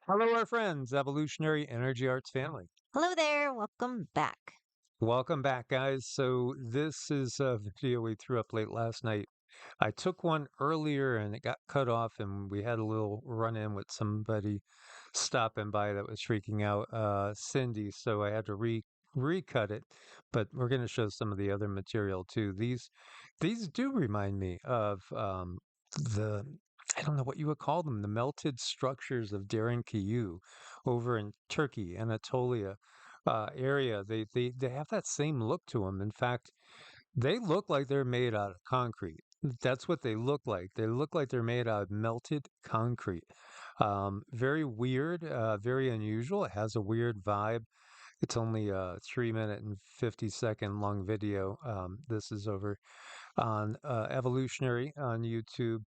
Hello, our friends, Evolutionary Energy Arts family. Hello there, welcome back. Welcome back, guys. So, this is a video we threw up late last night. I took one earlier and it got cut off, and we had a little run in with somebody stopping by that was freaking out, Cindy. So, I had to recut it, but we're going to show some of the other material too. These do remind me of the I don't know what you would call them, the melted structures of Derin Kiyu over in Turkey, Anatolia area. They have that same look to them. In fact, they look like they're made out of concrete. That's what they look like. They look like they're made out of melted concrete. Very weird, very unusual. It has a weird vibe. It's only a 3 minute and 50-second long video. This is over on Evolutionary on YouTube.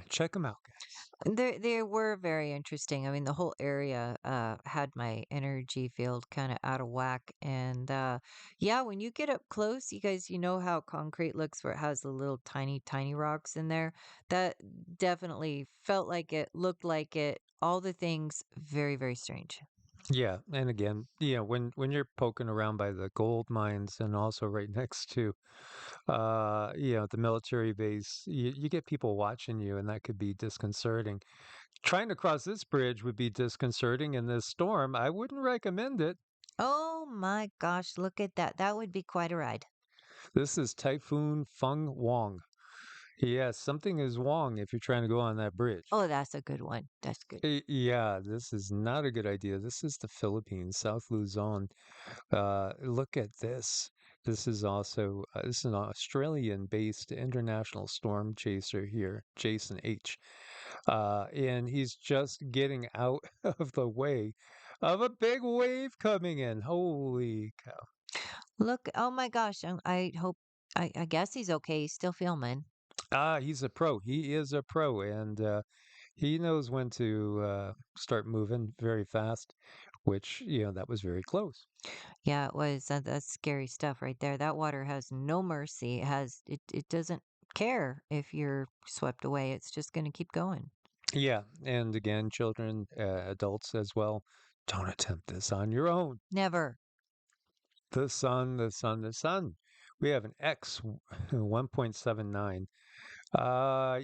Check them out, guys. They were very interesting. I mean, the whole area had my energy field kind of out of whack. And yeah, when you get up close, you guys, you know how concrete looks where it has the little tiny, tiny rocks in there? That definitely felt like it, looked like it, all the things very, very strange. Yeah, and again, when you're poking around by the gold mines and also right next to the military base, you get people watching you, and that could be disconcerting. Trying to cross this bridge would be disconcerting in this storm. I wouldn't recommend it. Oh my gosh, look at that. That would be quite a ride. This is Typhoon Feng Wong. Yes, something is wrong if you're trying to go on that bridge. Oh, that's a good one. That's good. Yeah, this is not a good idea. This is the Philippines, South Luzon. Look at this. This is an Australian-based international storm chaser here, Jason H. And he's just getting out of the way of a big wave coming in. Holy cow! Look, oh my gosh, I hope, I guess he's okay. He's still filming. He's a pro. He is a pro, and he knows when to start moving very fast. Which that was very close. Yeah, it was. That's scary stuff right there. That water has no mercy. It doesn't care if you're swept away. It's just going to keep going. Yeah, and again, children, adults as well, don't attempt this on your own. Never. The sun, the sun, the sun. We have an X 1.79.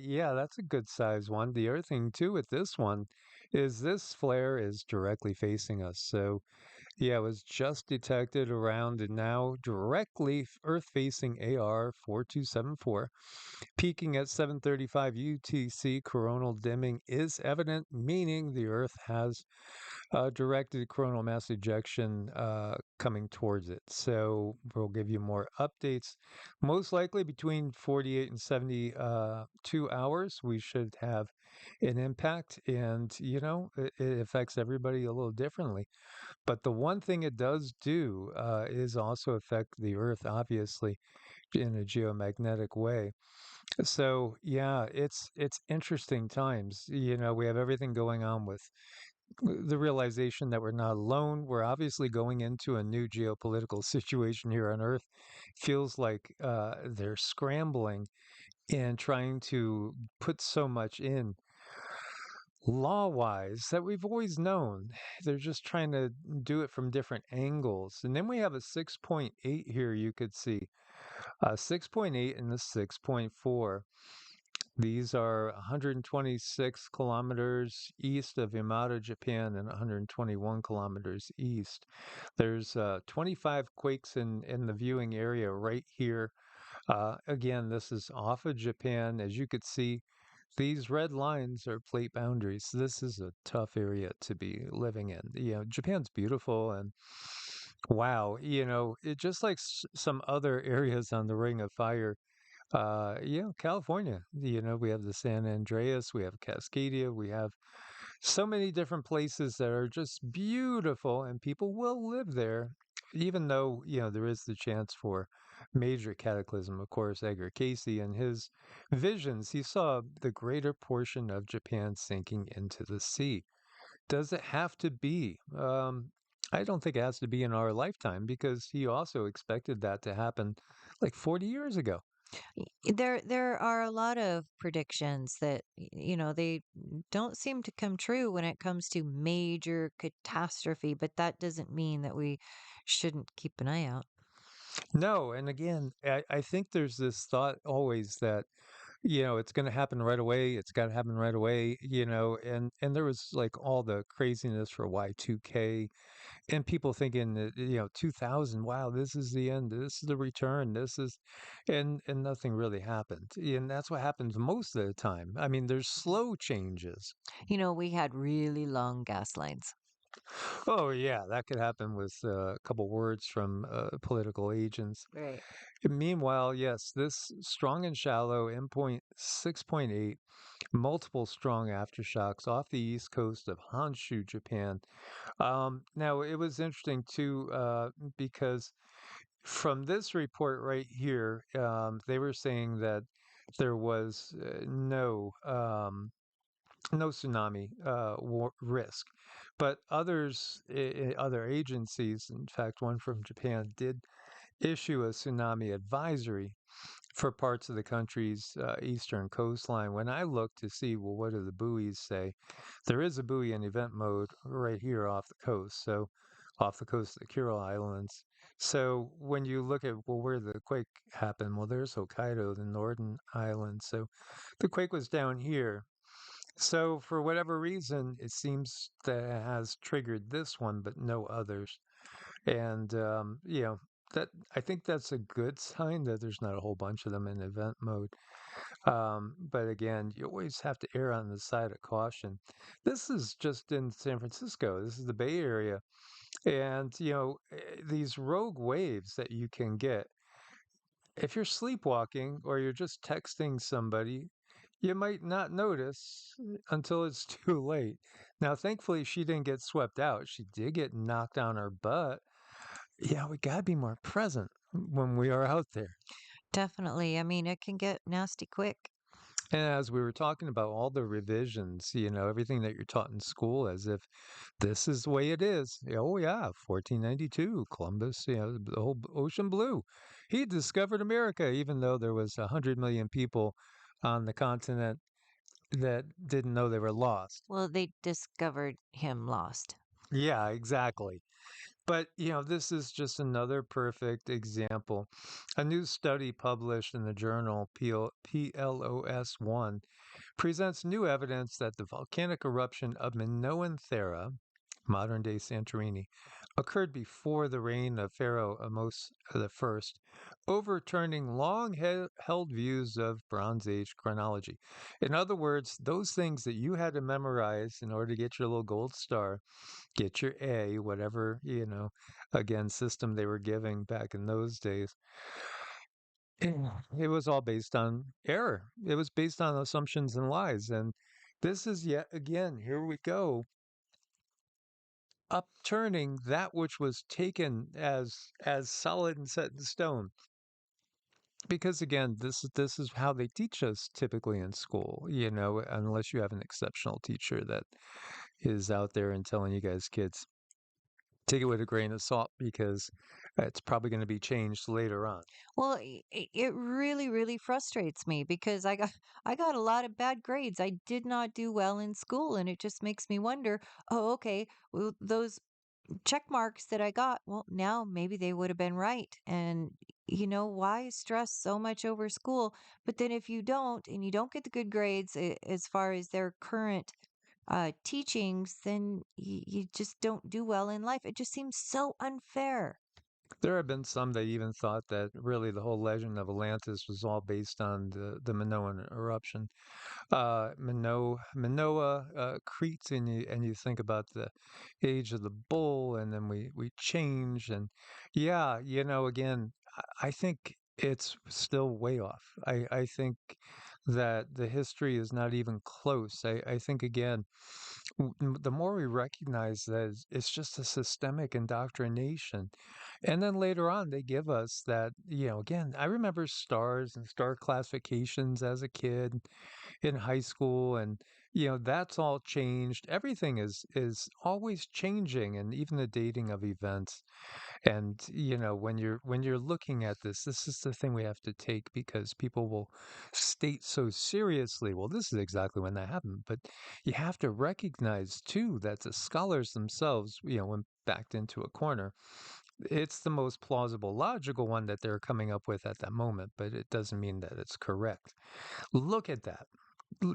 Yeah, that's a good size one. The other thing too with this one is this flare is directly facing us. So yeah, it was just detected around and now directly Earth-facing AR 4274, peaking at 7:35 UTC. Coronal dimming is evident, meaning the Earth has directed coronal mass ejection coming towards it. So we'll give you more updates. Most likely between 48 and 72 hours, we should have an impact. And, it affects everybody a little differently. But the one thing it does do is also affect the Earth, obviously, in a geomagnetic way. So yeah, it's interesting times. We have everything going on with the realization that we're not alone. We're obviously going into a new geopolitical situation here on Earth. Feels like they're scrambling and trying to put so much in law wise that we've always known. They're just trying to do it from different angles. And then we have a 6.8 here, you could see. 6.8 and the 6.4. These are 126 kilometers east of Yamata, Japan, and 121 kilometers east. There's 25 quakes in the viewing area right here. Again, this is off of Japan. As you could see, these red lines are plate boundaries. This is a tough area to be living in. Japan's beautiful and wow, it just like some other areas on the Ring of Fire. California, we have the San Andreas, we have Cascadia, we have so many different places that are just beautiful and people will live there, even though, there is the chance for major cataclysm. Of course, Edgar Casey and his visions, he saw the greater portion of Japan sinking into the sea. Does it have to be? I don't think it has to be in our lifetime because he also expected that to happen like 40 years ago. There are a lot of predictions that they don't seem to come true when it comes to major catastrophe, but that doesn't mean that we shouldn't keep an eye out. No, and again, I think there's this thought always that, it's going to happen right away. It's got to happen right away, and there was like all the craziness for Y2K and people thinking that, 2000, wow, this is the end. This is the return. This is, and nothing really happened. And that's what happens most of the time. I mean, there's slow changes. We had really long gas lines. Oh yeah, that could happen with a couple words from political agents. Right. Meanwhile, yes, this strong and shallow endpoint 6.8, multiple strong aftershocks off the east coast of Honshu, Japan. Now, it was interesting too, because from this report right here, they were saying that there was no tsunami risk. But other agencies, in fact, one from Japan, did issue a tsunami advisory for parts of the country's eastern coastline. When I looked to see, well, what do the buoys say? There is a buoy in event mode right here off the coast, so off the coast of the Kuril Islands. So when you look at, well, where the quake happened, well, there's Hokkaido, the northern island. So the quake was down here. So for whatever reason, it seems that it has triggered this one, but no others. And that I think that's a good sign that there's not a whole bunch of them in event mode. But again, you always have to err on the side of caution. This is just in San Francisco. This is the Bay Area, and these rogue waves that you can get if you're sleepwalking or you're just texting somebody. You might not notice until it's too late. Now, thankfully, she didn't get swept out. She did get knocked on her butt. Yeah, we gotta be more present when we are out there. Definitely. I mean, it can get nasty quick. And as we were talking about all the revisions, everything that you're taught in school as if this is the way it is. Oh yeah, 1492, Columbus, the whole ocean blue. He discovered America, even though there was 100 million people on the continent that didn't know they were lost. Well, they discovered him lost. Yeah, exactly. But, this is just another perfect example. A new study published in the journal PLOS1 presents new evidence that the volcanic eruption of Minoan Thera, modern day Santorini, occurred before the reign of Pharaoh Amos I, overturning long held views of Bronze Age chronology. In other words, those things that you had to memorize in order to get your little gold star, get your A, whatever, again, system they were giving back in those days. It was all based on error. It was based on assumptions and lies. And this is yet again, here we go, upturning that which was taken as solid and set in stone. Because again, this is how they teach us typically in school, unless you have an exceptional teacher that is out there and telling you guys, kids, take it with a grain of salt because it's probably going to be changed later on. Well, it really, really frustrates me because I got a lot of bad grades. I did not do well in school, and it just makes me wonder, oh, okay, well, those check marks that I got, well, now maybe they would have been right. And why stress so much over school? But then if you don't, and you don't get the good grades as far as their current teachings, then you just don't do well in life. It just seems so unfair. There have been some that even thought that really the whole legend of Atlantis was all based on the Minoan eruption. Minoa, Crete, and you think about the age of the bull, and then we change, and yeah, again, I think it's still way off. I think that the history is not even close. I think again, the more we recognize that it's just a systemic indoctrination, and then later on they give us that, again, I remember stars and star classifications as a kid in high school, and that's all changed. Everything is always changing, and even the dating of events. And when you're looking at this is the thing we have to take, because people will state so seriously, well, this is exactly when that happened. But you have to recognize too that the scholars themselves, when backed into a corner, it's the most plausible, logical one that they're coming up with at that moment, but it doesn't mean that it's correct. Look at that.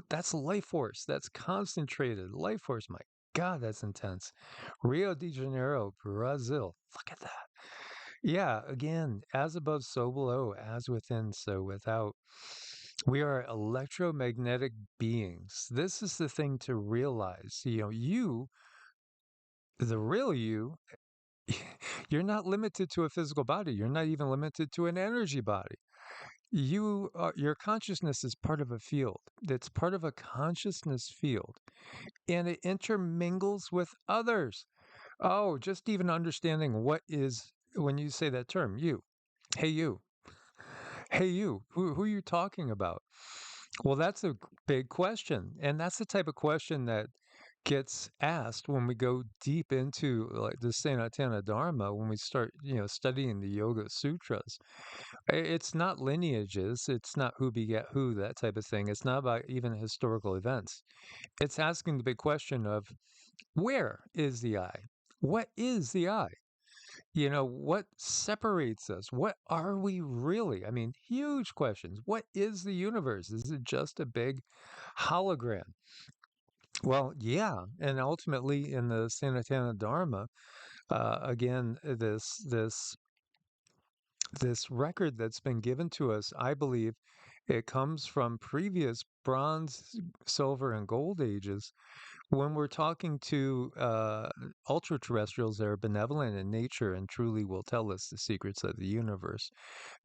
That's life force. That's concentrated life force. My God, that's intense. Rio de Janeiro, Brazil. Look at that. Yeah, again, as above, so below, as within, so without. We are electromagnetic beings. This is the thing to realize. The real you, you're not limited to a physical body. You're not even limited to an energy body. Your consciousness is part of a field. It's part of a consciousness field, and it intermingles with others. Oh, just even understanding what is, when you say that term, you, hey, you, hey, you, who are you talking about? Well, that's a big question. And that's the type of question that gets asked when we go deep into like the Sanatana Dharma, when we start, studying the Yoga Sutras. It's not lineages, it's not who begat who, that type of thing. It's not about even historical events. It's asking the big question of, where is the I? What is the I? What separates us? What are we really? I mean, huge questions. What is the universe? Is it just a big hologram? Well, yeah. And ultimately, in the Sanatana Dharma, again, this record that's been given to us, I believe it comes from previous bronze, silver, and gold ages. When we're talking to ultra terrestrials that are benevolent in nature and truly will tell us the secrets of the universe,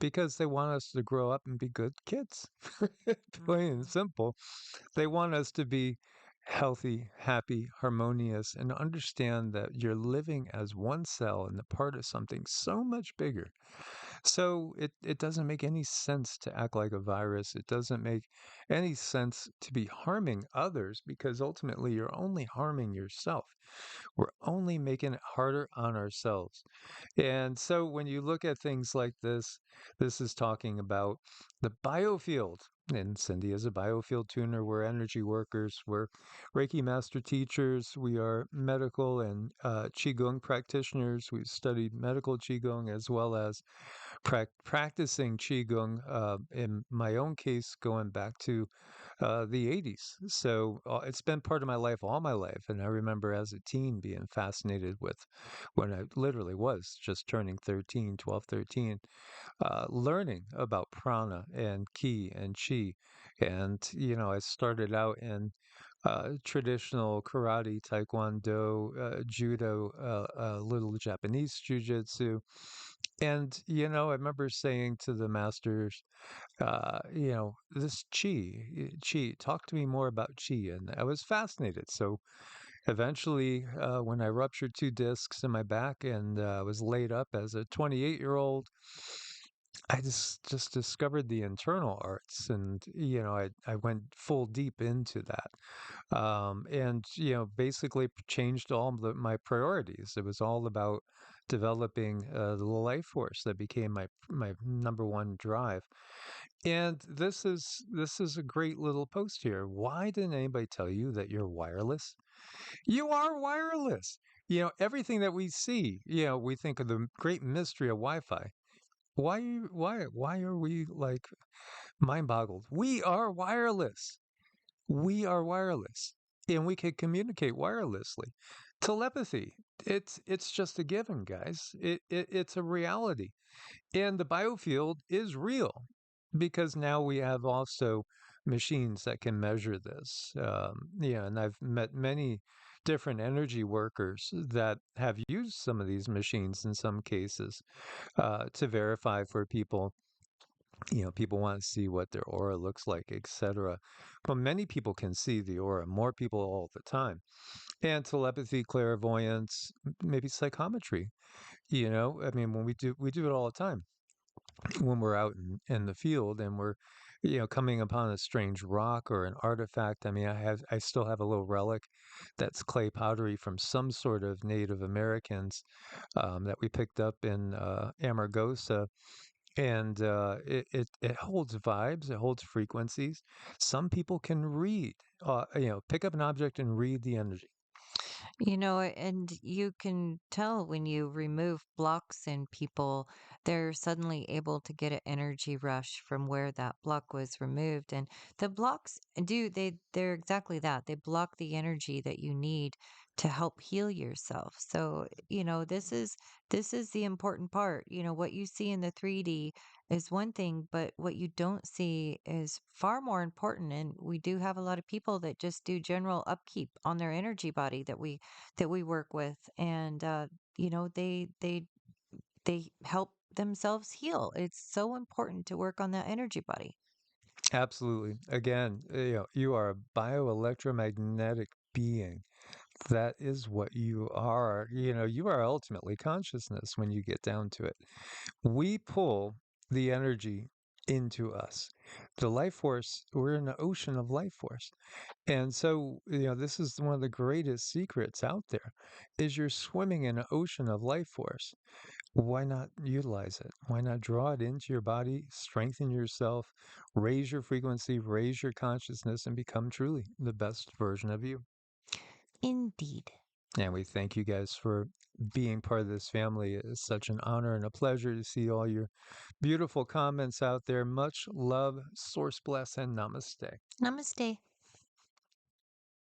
because they want us to grow up and be good kids. Plain and simple. They want us to be healthy, happy, harmonious, and understand that you're living as one cell and a part of something so much bigger. So it doesn't make any sense to act like a virus. It doesn't make any sense to be harming others, because ultimately you're only harming yourself. We're only making it harder on ourselves. And so when you look at things like this is talking about the biofield. And Cindy is a biofield tuner. We're energy workers. We're Reiki master teachers. We are medical and Qigong practitioners. We've studied medical Qigong as well as practicing Qigong, in my own case, going back to the 80s. So it's been part of my life all my life. And I remember as a teen being fascinated with, when I literally was just turning 13, 12, 13, learning about prana and ki and chi. And, I started out in traditional karate, taekwondo, judo, little Japanese jujitsu. And, I remember saying to the masters, this chi, talk to me more about chi. And I was fascinated. So eventually, when I ruptured two discs in my back and was laid up as a 28-year-old, I just discovered the internal arts, and I went full deep into that, and basically changed all my priorities. It was all about developing the life force that became my number one drive. And this is a great little post here. Why didn't anybody tell you that you're wireless? You are wireless. Everything that we see, we think of the great mystery of Wi-Fi. Why are we like mind boggled? We are wireless. We are wireless. And we can communicate wirelessly. Telepathy. It's just a given, guys. It's a reality. And the biofield is real, because now we have also machines that can measure this. And I've met many different energy workers that have used some of these machines in some cases to verify for people. People want to see what their aura looks like, etc. But many people can see the aura, more people all the time. And telepathy, clairvoyance, maybe psychometry. I mean, when we do it all the time when we're out in the field, and we're coming upon a strange rock or an artifact. I mean, I still have a little relic that's clay pottery from some sort of Native Americans that we picked up in Amargosa, and it holds vibes, it holds frequencies. Some people can read, pick up an object and read the energy. And you can tell when you remove blocks in people, they're suddenly able to get an energy rush from where that block was removed. And the blocks they're exactly that. They block the energy that you need to help heal yourself. So, this is the important part. What you see in the 3D is one thing, but what you don't see is far more important. And we do have a lot of people that just do general upkeep on their energy body that we work with, and they help themselves heal. It's so important to work on that energy body. Absolutely. Again, you are a bioelectromagnetic being. That is what you are. You are ultimately consciousness when you get down to it. We pull the energy into us. The life force, we're in an ocean of life force. And so, this is one of the greatest secrets out there is you're swimming in an ocean of life force. Why not utilize it? Why not draw it into your body, strengthen yourself, raise your frequency, raise your consciousness, and become truly the best version of you? Indeed. And we thank you guys for being part of this family. It's such an honor and a pleasure to see all your beautiful comments out there. Much love, source bless, and namaste. Namaste.